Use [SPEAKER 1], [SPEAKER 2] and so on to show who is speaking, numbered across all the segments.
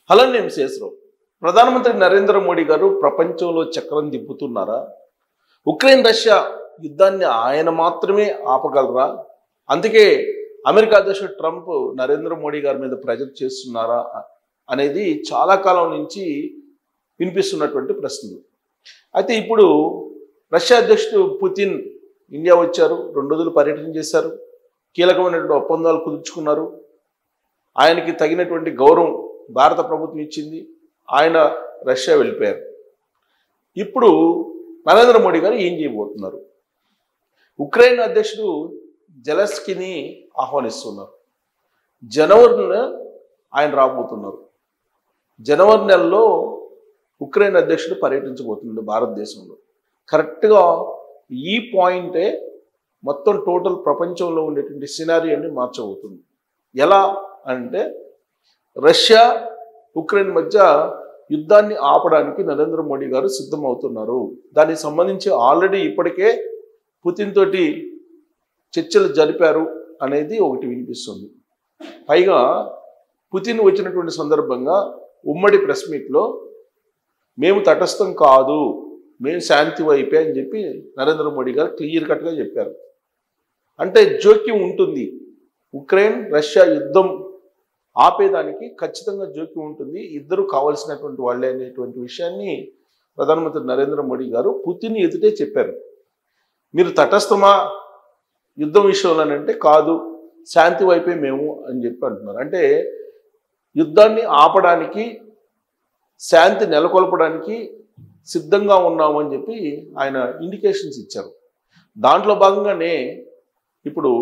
[SPEAKER 1] Hello నేను శేషరావు. ప్రధానమంత్రి నరేంద్ర మోడీ గారు ప్రపంచంలో చక్రం తిప్పుతున్నారా? ఉక్రెయిన్ రష్యా యుద్ధాన్ని ఆయన మాత్రమే ఆపగలరా? అందుకే అమెరికా అధ్యక్షుడు ట్రంప్ నరేంద్ర మోడీ గారి మీద ప్రెజర్ చేస్తున్నారా అనేది చాలా కాలం నుంచి వినిపిస్తున్నటువంటి ప్రశ్నలు. అయితే ఇప్పుడు రష్యా అధ్యక్షుడు పుతిన్ ఇండియా వచ్చారు, 2 రోజులు పర్యటన చేశారు, కీలకమైనటువంటి ఒప్పందాలు కుదుర్చుకున్నారు. ఆయనకి తగినటువంటి గౌరవం భారత ప్రభుత్వం ఇచ్చింది. ఆయన రష్యా వెళ్ళిపోయారు. ఇప్పుడు నరేంద్ర మోడీ గారు ఏం చేయబోతున్నారు? ఉక్రెయిన్ అధ్యక్షుడు జెలెన్స్కీని ఆహ్వానిస్తున్నారు. జనవరిలో ఆయన రాబోతున్నారు. జనవరి నెలలో ఉక్రెయిన్ అధ్యక్షుడు పర్యటించబోతున్నాడు భారతదేశంలో. కరెక్ట్గా ఈ పాయింటే మొత్తం టోటల్ ప్రపంచంలో ఉండేటువంటి సినారియోని మార్చబోతుంది. ఎలా అంటే రష్యా ఉక్రెయిన్ మధ్య యుద్ధాన్ని ఆపడానికి నరేంద్ర మోడీ గారు సిద్ధమవుతున్నారు. దానికి సంబంధించి ఆల్రెడీ ఇప్పటికే పుతిన్ తోటి చర్చలు జరిపారు అనేది ఒకటి వినిపిస్తుంది. పైగా పుతిన్ వచ్చినటువంటి సందర్భంగా ఉమ్మడి ప్రెస్ మీట్లో మేము తటస్థం కాదు, మేము శాంతి వైపే అని చెప్పి నరేంద్ర మోడీ గారు క్లియర్ కట్గా చెప్పారు. అంటే జోక్యం ఉంటుంది. ఉక్రెయిన్ రష్యా యుద్ధం ఆపేదానికి ఖచ్చితంగా జోక్యం ఉంటుంది, ఇద్దరు కావాల్సినటువంటి వాళ్ళే అనేటువంటి విషయాన్ని ప్రధానమంత్రి నరేంద్ర మోడీ గారు పుతిన్ ఎదుటే చెప్పారు. మీరు తటస్థమా యుద్ధం విషయంలోనంటే కాదు, శాంతి వైపే మేము అని చెప్పి అంటున్నారు. అంటే యుద్ధాన్ని ఆపడానికి, శాంతి నెలకొల్పడానికి సిద్ధంగా ఉన్నామని చెప్పి ఆయన ఇండికేషన్స్ ఇచ్చారు. దాంట్లో భాగంగానే ఇప్పుడు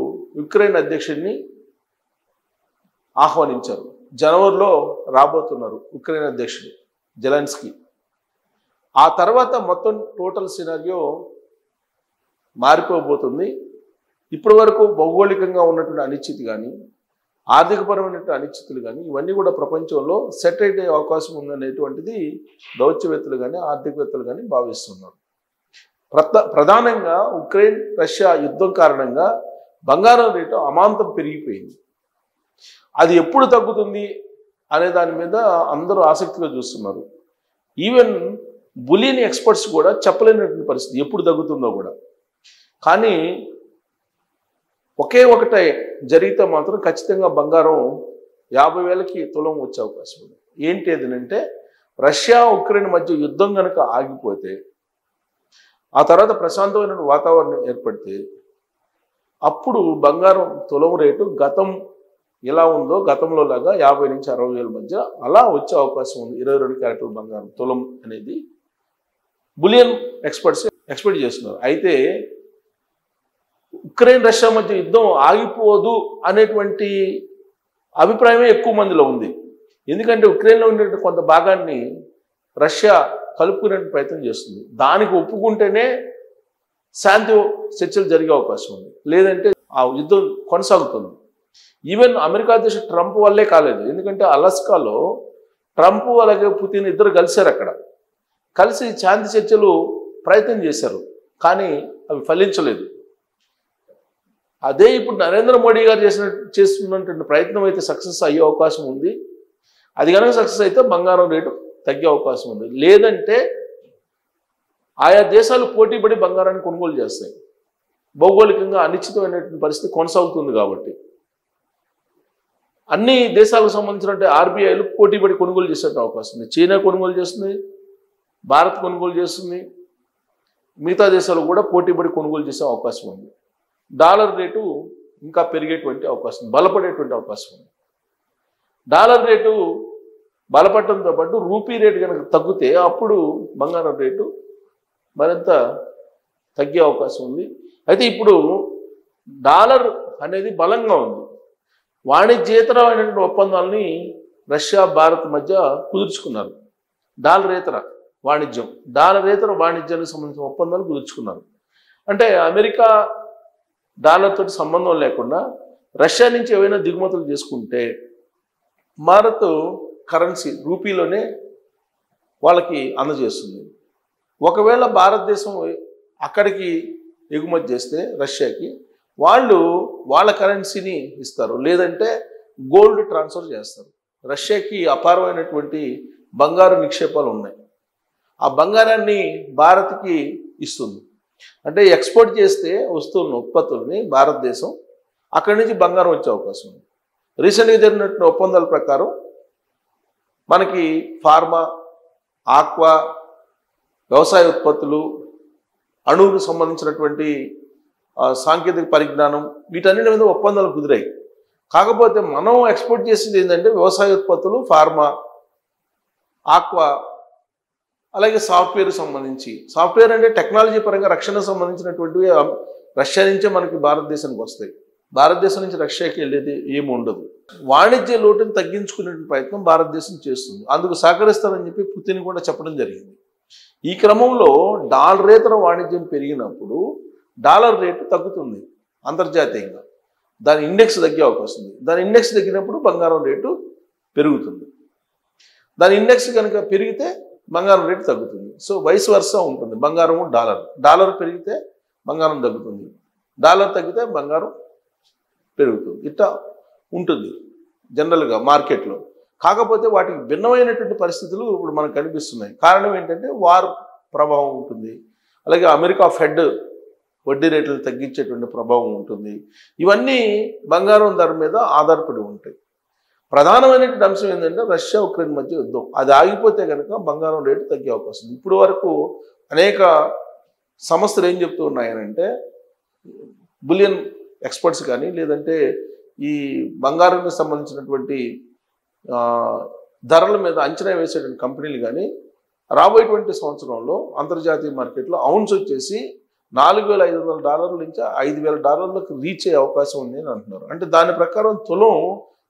[SPEAKER 1] ఉక్రెయిన్ అధ్యక్షుడిని ఆహ్వానించారు. జనవరిలో రాబోతున్నారు ఉక్రెయిన్ అధ్యక్షుడు జెలెన్స్కీ. ఆ తర్వాత మొత్తం టోటల్ సినారియో మారిపోబోతుంది. ఇప్పటి వరకు భౌగోళికంగా ఉన్నటువంటి అనిశ్చితి కానీ, ఆర్థికపరమైనటువంటి అనిశ్చితులు కానీ, ఇవన్నీ కూడా ప్రపంచంలో సెట్ అయ్యే అవకాశం ఉందనేటువంటిది దౌత్యవేత్తలు కానీ ఆర్థికవేత్తలు కానీ భావిస్తున్నారు. ప్రధానంగా ఉక్రెయిన్ రష్యా యుద్ధం కారణంగా బంగారం రేటు అమాంతం పెరిగిపోయింది. అది ఎప్పుడు తగ్గుతుంది అనే దాని మీద అందరూ ఆసక్తిగా చూస్తున్నారు. ఈవెన్ బులియన్ ఎక్స్పర్ట్స్ కూడా చెప్పలేనటువంటి పరిస్థితి ఎప్పుడు తగ్గుతుందో కూడా. కానీ ఒకే ఒకటే జరిగితే మాత్రం ఖచ్చితంగా బంగారం 50,000కి తులం వచ్చే అవకాశం ఉంది. ఏంటి అదంటే రష్యా ఉక్రెయిన్ మధ్య యుద్ధం కనుక ఆగిపోతే, ఆ తర్వాత ప్రశాంతమైన వాతావరణం ఏర్పడితే, అప్పుడు బంగారం తులం రేటు గతం ఎలా ఉందో గతంలో లాగా 50,000 నుంచి 60,000 మధ్య అలా వచ్చే అవకాశం ఉంది. 22 క్యారెట్ల బంగారం తులం అనేది బులియన్ ఎక్స్పర్ట్స్ ఎక్స్పెక్ట్ చేస్తున్నారు. అయితే ఉక్రెయిన్ రష్యా మధ్య యుద్ధం ఆగిపోదు అనేటువంటి అభిప్రాయమే ఎక్కువ మందిలో ఉంది. ఎందుకంటే ఉక్రెయిన్లో ఉండేటువంటి కొంత భాగాన్ని రష్యా కలుపుకునే ప్రయత్నం చేస్తుంది. దానికి ఒప్పుకుంటేనే శాంతి చర్చలు జరిగే అవకాశం ఉంది, లేదంటే ఆ యుద్ధం కొనసాగుతుంది. ఈవెన్ అమెరికా అధ్యక్షుడు ట్రంప్ వల్లే కాలేదు. ఎందుకంటే అలస్కాలో ట్రంప్ అలాగే పుతిన్ ఇద్దరు కలిశారు. అక్కడ కలిసి శాంతి చర్చలు ప్రయత్నం చేశారు, కానీ అవి ఫలించలేదు. అదే ఇప్పుడు నరేంద్ర మోడీ గారు చేస్తున్నటువంటి ప్రయత్నం అయితే సక్సెస్ అయ్యే అవకాశం ఉంది. అది కనుక సక్సెస్ అయితే బంగారం రేటు తగ్గే అవకాశం ఉంది. లేదంటే ఆయా దేశాలు పోటీపడి బంగారాన్ని కొనుగోలు చేస్తాయి. భౌగోళికంగా అనిశ్చితమైనటువంటి పరిస్థితి కొనసాగుతుంది కాబట్టి అన్ని దేశాలకు సంబంధించినటువంటి ఆర్బీఐలు పోటీపడి కొనుగోలు చేసే అవకాశం ఉంది. చైనా కొనుగోలు చేస్తుంది, భారత్ కొనుగోలు చేస్తుంది, మిగతా దేశాలు కూడా పోటీపడి కొనుగోలు చేసే అవకాశం ఉంది. డాలర్ రేటు ఇంకా పెరిగేటువంటి అవకాశం, బలపడేటువంటి అవకాశం ఉంది. డాలర్ రేటు బలపడటంతో పాటు రూపీ రేటు కనుక తగ్గితే అప్పుడు బంగారం రేటు మరింత తగ్గే అవకాశం ఉంది. అయితే ఇప్పుడు డాలర్ అనేది బలంగా ఉంది. వాణిజ్యేతరమైనటువంటి ఒప్పందాలని రష్యా భారత్ మధ్య కుదుర్చుకున్నారు. డాలరేతర వాణిజ్యానికి సంబంధించిన ఒప్పందాలు కుదుర్చుకున్నారు. అంటే అమెరికా డాలర్ తోటి సంబంధం లేకుండా రష్యా నుంచి ఏవైనా దిగుమతులు చేసుకుంటే భారత్ కరెన్సీ రూపీలోనే వాళ్ళకి అందజేస్తుంది. ఒకవేళ భారతదేశం అక్కడికి ఎగుమతి చేస్తే రష్యాకి వాళ్ళు వాళ్ళ కరెన్సీని ఇస్తారు, లేదంటే గోల్డ్ ట్రాన్స్ఫర్ చేస్తారు. రష్యాకి అపారమైనటువంటి బంగారు నిక్షేపాలు ఉన్నాయి. ఆ బంగారాన్ని భారత్కి ఇస్తుంది. అంటే ఎక్స్పోర్ట్ చేస్తే వస్తున్న ఉత్పత్తుల్ని భారతదేశం అక్కడి నుంచి బంగారం వచ్చే అవకాశం ఉంది. రీసెంట్గా జరిగినటువంటి ఒప్పందాల ప్రకారం మనకి ఫార్మా, ఆక్వా, వ్యవసాయ ఉత్పత్తులు, అణువుకు సంబంధించినటువంటి సాంకేతిక పరిజ్ఞానం, వీటన్నిటి మీద ఒప్పందాలు కుదిరాయి. కాకపోతే మనం ఎక్స్పోర్ట్ చేసేది ఏంటంటే వ్యవసాయ ఉత్పత్తులు, ఫార్మా, ఆక్వా, అలాగే సాఫ్ట్వేర్ సంబంధించి. సాఫ్ట్వేర్ అంటే టెక్నాలజీ పరంగా రక్షణకు సంబంధించినటువంటివి రష్యా నుంచే మనకి భారతదేశానికి వస్తాయి. భారతదేశం నుంచి రష్యాకి వెళ్ళేది ఏమి ఉండదు. వాణిజ్య లోటును తగ్గించుకునే ప్రయత్నం భారతదేశం చేస్తుంది. అందుకు సహకరిస్తారని చెప్పి పుతిన్ కూడా చెప్పడం జరిగింది. ఈ క్రమంలో డాలరేతర వాణిజ్యం పెరిగినప్పుడు డాలర్ రేటు తగ్గుతుంది అంతర్జాతీయంగా. దాని ఇండెక్స్ తగ్గే అవకాశం ఉంది. దాని ఇండెక్స్ తగ్గినప్పుడు బంగారం రేటు పెరుగుతుంది. దాని ఇండెక్స్ కనుక పెరిగితే బంగారం రేటు తగ్గుతుంది. సో వైస్ వర్సా ఉంటుంది. బంగారము డాలర్ పెరిగితే బంగారం తగ్గుతుంది, డాలర్ తగ్గితే బంగారం పెరుగుతుంది. ఇట్లా ఉంటుంది జనరల్గా మార్కెట్లో. కాకపోతే వాటికి భిన్నమైనటువంటి పరిస్థితులు ఇప్పుడు మనకు కనిపిస్తున్నాయి. కారణం ఏంటంటే వార్ ప్రభావం ఉంటుంది, అలాగే అమెరికా ఫెడ్ వడ్డీ రేట్లను తగ్గించేటువంటి ప్రభావం ఉంటుంది. ఇవన్నీ బంగారం ధర మీద ఆధారపడి ఉంటాయి. ప్రధానమైనటువంటి అంశం ఏంటంటే రష్యా ఉక్రెయిన్ మధ్య యుద్ధం. అది ఆగిపోతే కనుక బంగారం రేటు తగ్గే అవకాశం ఉంది. ఇప్పుడు వరకు అనేక సంస్థలు ఏం చెప్తూ ఉన్నాయనంటే, బులియన్ ఎక్స్పర్ట్స్ కానీ లేదంటే ఈ బంగారానికి సంబంధించినటువంటి ధరల మీద అంచనా వేసేటువంటి కంపెనీలు కానీ రాబోయేటువంటి సంవత్సరంలో అంతర్జాతీయ మార్కెట్లో ఔన్స్ వచ్చేసి $4,500 నుంచి $5,000 రీచ్ అయ్యే అవకాశం ఉంది అని అంటున్నారు. అంటే దాని ప్రకారం తులం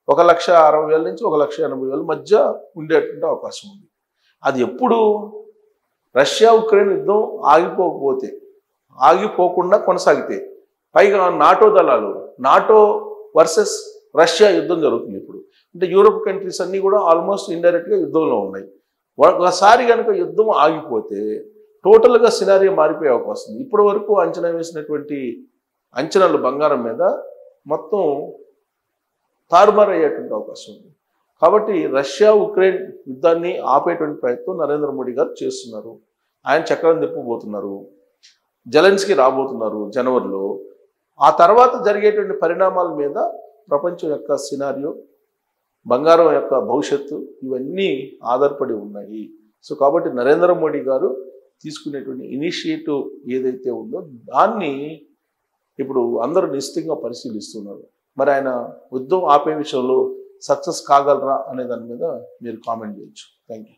[SPEAKER 1] 1,60,000 నుంచి 1,80,000 మధ్య ఉండేటువంటి అవకాశం ఉంది. అది ఎప్పుడు రష్యా ఉక్రెయిన్ యుద్ధం ఆగిపోకుండా కొనసాగితే, పైగా నాటో దళాలు, నాటో వర్సెస్ రష్యా యుద్ధం జరుగుతుంది ఇప్పుడు. అంటే యూరోప్ కంట్రీస్ అన్నీ కూడా ఆల్మోస్ట్ ఇండైరెక్ట్గా యుద్ధంలో ఉన్నాయి. ఒకసారి కనుక యుద్ధం ఆగిపోతే టోటల్గా సినారియో మారిపోయే అవకాశం ఉంది. ఇప్పటి వరకు అంచనా వేసినటువంటి అంచనాలు బంగారం మీద మొత్తం తారుమారు అయ్యేటువంటి అవకాశం ఉంది. కాబట్టి రష్యా ఉక్రెయిన్ యుద్ధాన్ని ఆపేటువంటి ప్రయత్నం నరేంద్ర మోడీ గారు చేస్తున్నారు. ఆయన చక్రం తిప్పబోతున్నారు. జెలెన్స్కీ రాబోతున్నారు జనవరిలో. ఆ తర్వాత జరిగేటువంటి పరిణామాల మీద ప్రపంచం యొక్క సినారియో, బంగారం యొక్క భవిష్యత్తు ఇవన్నీ ఆధారపడి ఉన్నాయి. సో కాబట్టి నరేంద్ర మోడీ గారు తీసుకునేటువంటి ఇనిషియేటివ్ ఏదైతే ఉందో దాన్ని ఇప్పుడు అందరూ నిశ్చితంగా పరిశీలిస్తున్నారు. మరి ఆయన యుద్ధం ఆపే విషయంలో సక్సెస్ కాగలరా అనే దాని మీద మీరు కామెంట్ చేయొచ్చు. Thank you.